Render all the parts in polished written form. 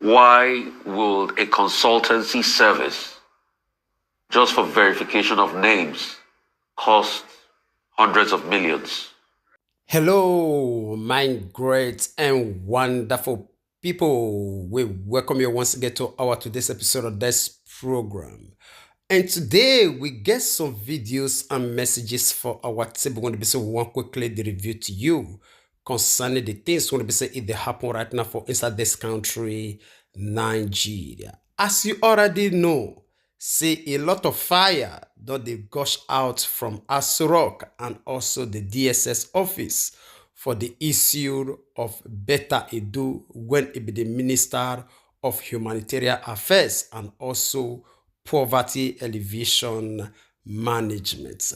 Why would a consultancy service just for verification of names cost hundreds of millions? Hello, my great and wonderful people. We welcome you once again to our today's episode of this program. And today we get some videos and messages for our team. We're going to be saying one quickly the review to you concerning the things going to be saying if they happen right now for inside this country, Nigeria. As you already know, see a lot of fire that they gush out from Asurok and also the DSS office for the issue of Betta Edu when it be the Minister of Humanitarian Affairs and also Poverty Alleviation Management.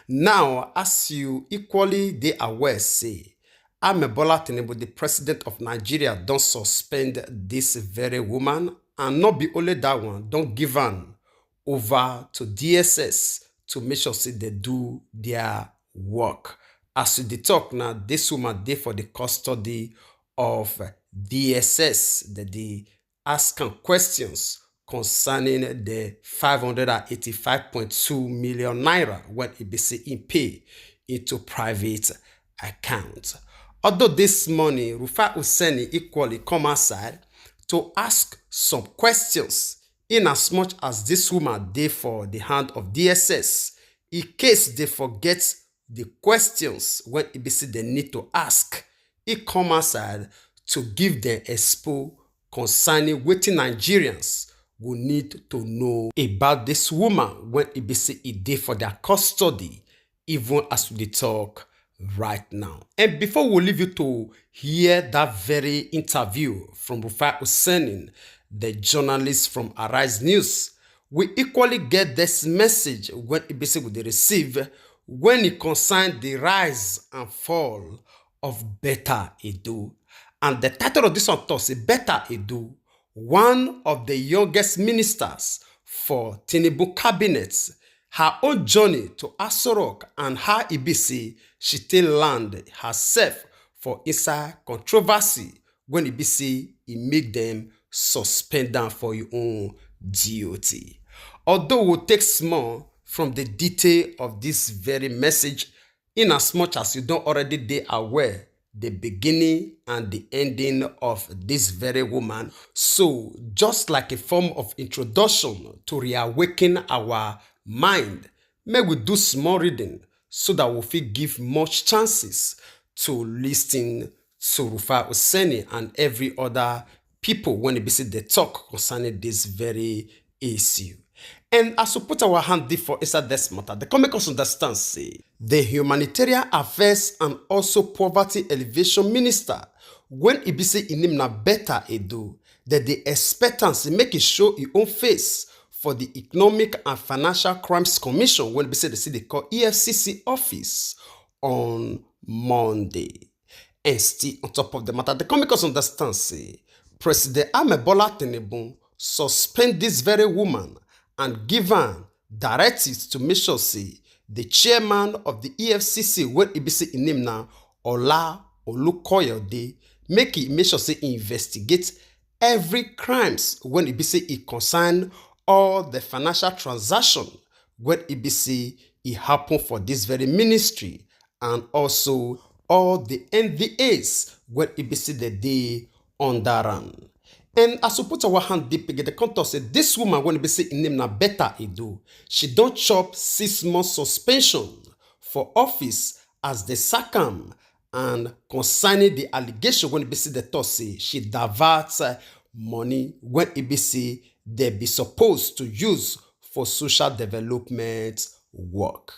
Now, as you equally they aware say, Betta Tinubu, the president of Nigeria, don't suspend this very woman, and not be only that one, don't give an over to DSS to make sure say they do their work. As we talk now, this woman dey for the custody of DSS, that they ask questions concerning the 585.2 million naira when it be say in pay into private accounts. Although this money, Rufai Oseni equally come outside to ask some questions in as much as this woman dey for the hand of DSS, in case they forget the questions when it be say they need to ask, it come outside to give them expo concerning wetin Nigerians will need to know about this woman when it be say it dey for their custody, even as we talk right now. And before we leave you to hear that very interview from Rufai Oseni, the journalist from Arise News, we equally get this message when it basically they receive when it concerns the rise and fall of Betta Edu. And the title of this one talks Betta Edu, one of the youngest ministers for Tinubu cabinet, her own journey to Asurok and how Ibisi she still land herself for inside controversy when Ibisi he make them suspend them for your own DOT. Although we'll take small from the detail of this very message, in as much as you don't already be aware the beginning and the ending of this very woman. So just like a form of introduction to reawaken our mind, may we do small reading so that we will give much chances to listen to Rufai Oseni and every other people when they visit the talk concerning this very issue. And as we put our hand deep for inside this matter, the make us understand say the Humanitarian Affairs and also Poverty Alleviation Minister, when he be say in him na Betta Edu, that the expectancy make it show his own face for the Economic and Financial Crimes Commission when they say they call EFCC office on Monday. And still on top of the matter, the make us understand say President Betta Tinubu suspend this very woman and give her directives to make sure say the chairman of the EFCC when he be say in name now Ola Olukoyode make sure say investigate every crimes when he be say it concern all the financial transaction when it be say it happen for this very ministry and also all the NVAs when it be say the day under run. And as we put our hand deep again, the contour say this woman when it be say in name na Betta Edu, she don't chop 6 months suspension for office as the SACAM and concerning the allegation when it be say the talk say she diverts money when it be say they be supposed to use for social development work.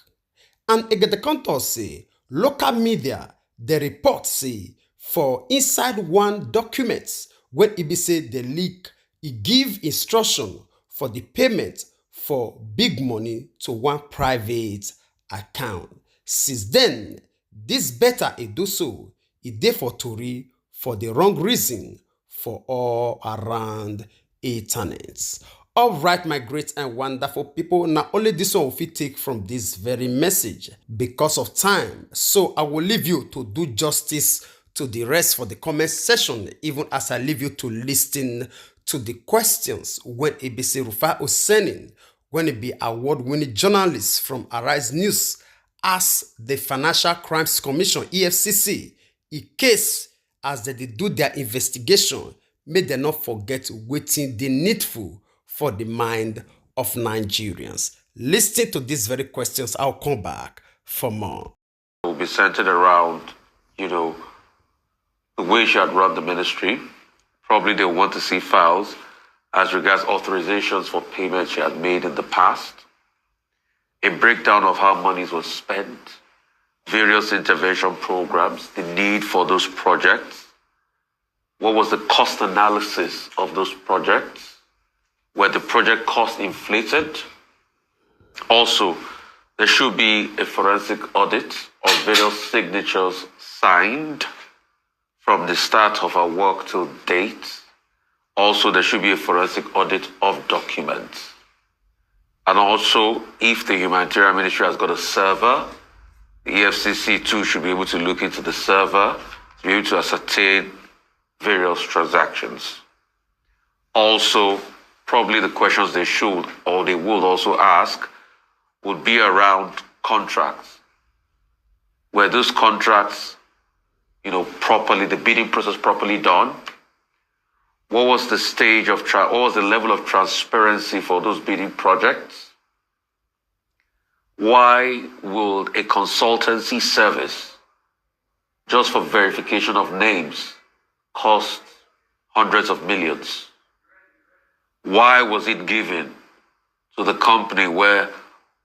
And again the contour say local media the report say for inside one document when it be say the leak it give instruction for the payment for big money to one private account. Since then, this Betta Edu so it dey for Tori for the wrong reason for all around internet. All right, my great and wonderful people, now only this one will take from this very message because of time. So I will leave you to do justice to the rest for the comment section, even as I leave you to listen to the questions when it be say Rufai Oseni, when it be award-winning journalist from Arise News, ask the Financial Crimes Commission, EFCC, in case as they do their investigation, may they not forget waiting the needful for the mind of Nigerians. Listen to these very questions. I'll come back for more. It will be centered around, the way she had run the ministry. Probably they want to see files as regards authorizations for payments she had made in the past, a breakdown of how monies were spent, various intervention programs, the need for those projects, what was the cost analysis of those projects, were the project costs inflated. Also, there should be a forensic audit of various signatures signed from the start of our work to date. Also, there should be a forensic audit of documents. And also, if the humanitarian ministry has got a server, the EFCC too should be able to look into the server to be able to ascertain various transactions. Also, probably the questions they should or they would also ask would be around contracts. Were those contracts, properly, the bidding process properly done? What was the stage of, what was the level of transparency for those bidding projects? Why would a consultancy service, just for verification of names, cost hundreds of millions? Why was it given to the company where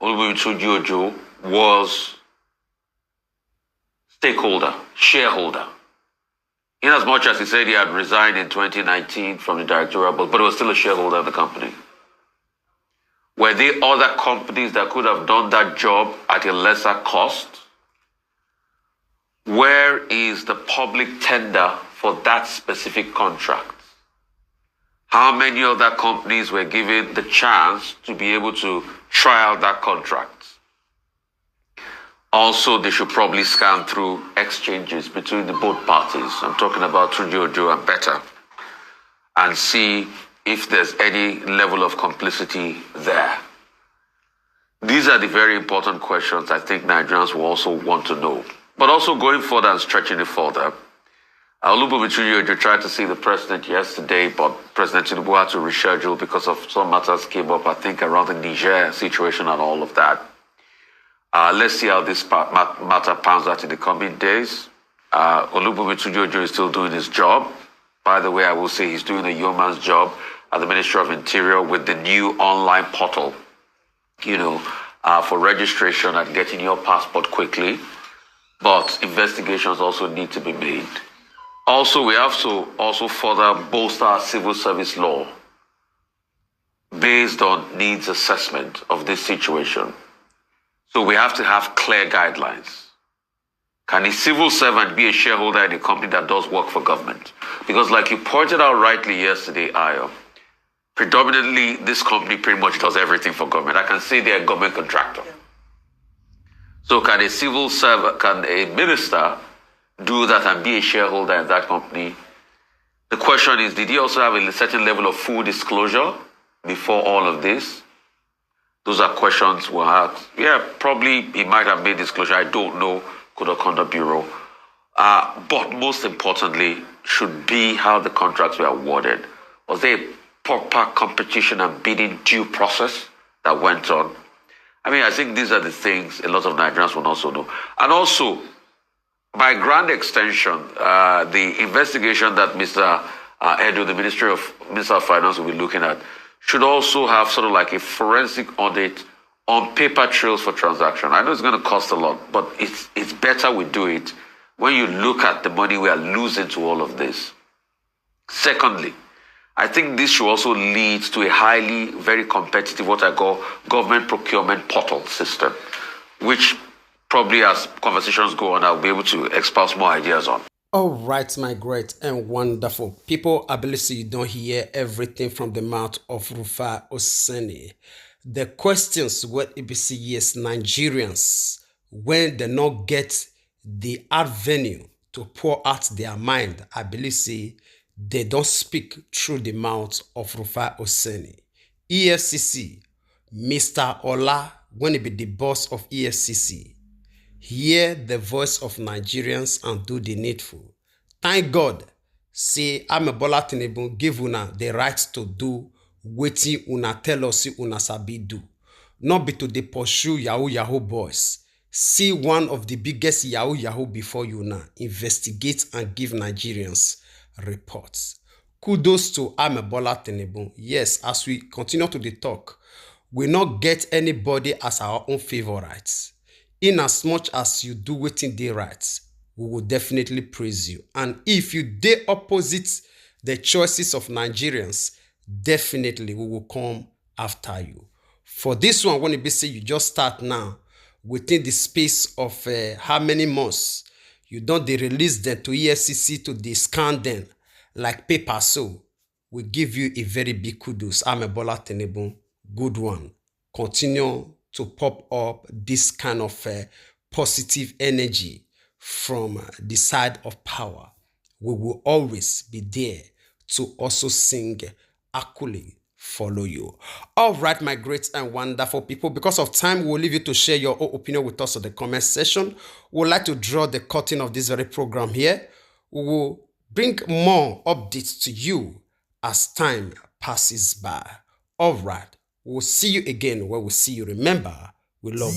Oluwatoju Jojo was shareholder? In as much as he said he had resigned in 2019 from the directorial board, but he was still a shareholder of the company. Were there other companies that could have done that job at a lesser cost? Where is the public tender for that specific contract? How many other companies were given the chance to be able to try out that contract? Also, they should probably scan through exchanges between the both parties. I'm talking about Jojo and Betta, and see if there's any level of complicity there. These are the very important questions I think Nigerians will also want to know. But also going further and stretching it further, Oluwatoju Jojo tried to see the president yesterday, but President Tinubu had to reschedule because of some matters came up, I think, around the Niger situation and all of that. Let's see how this matter pans out in the coming days. Oluwatoju Jojo is still doing his job. By the way, I will say he's doing a yeoman's job at the Ministry of Interior with the new online portal, for registration and getting your passport quickly. But investigations also need to be made. Also, we have to also further bolster our civil service law based on needs assessment of this situation. So we have to have clear guidelines. Can a civil servant be a shareholder in a company that does work for government? Because like you pointed out rightly yesterday, Ayo, predominantly this company pretty much does everything for government. I can say they're a government contractor. Yeah. So can a civil servant, can a minister do that and be a shareholder in that company? The question is, did he also have a certain level of full disclosure before all of this? Those are questions we'll have. Yeah, probably he might have made disclosure. I don't know, Code of Conduct Bureau. But most importantly, should be how the contracts were awarded. Was there a proper competition and bidding due process that went on? I think these are the things a lot of Nigerians will also know. And also, by grand extension, the investigation that Mr. Edu, the Minister of Finance, will be looking at, should also have sort of like a forensic audit on paper trails for transaction. I know it's going to cost a lot, but it's better we do it when you look at the money we are losing to all of this. Secondly, I think this should also lead to a highly, very competitive, what I call government procurement portal system, which probably as conversations go on, I'll be able to espouse more ideas on. All right, my great and wonderful people, I believe you don't hear everything from the mouth of Rufai Oseni. The questions what EBCS Nigerians, when they not get the avenue to pour out their mind, I believe say they don't speak through the mouth of Rufai Oseni. EFCC, Mr. Ola, when he be the boss of EFCC, hear the voice of Nigerians and do the needful. Thank God, say Betta Edu Tinubu give una the right to do wetin una tell us say una sabi do. Not be to dey pursue yahoo boys. See one of the biggest yahoo before you now. Investigate and give Nigerians reports. Kudos to Betta Edu Tinubu. Yes, as we continue to talk, we not get anybody as our own favorites. In as much as you do wetin dey right, we will definitely praise you. And if you dey opposite the choices of Nigerians, definitely we will come after you. For this one, when it be say you just start now, within the space of how many months, you don't dey release them to EFCC to dey scan them like paper. So we give you a very big kudos. Betta Edu Tinubu, good one. Continue to pop up this kind of positive energy from the side of power. We will always be there to also sing accolade follow you. All right, my great and wonderful people, because of time, we'll leave you to share your own opinion with us in the comment section. We'd like to draw the curtain of this very program here. We will bring more updates to you as time passes by. All right, we'll see you again where we see you. Remember, we love you.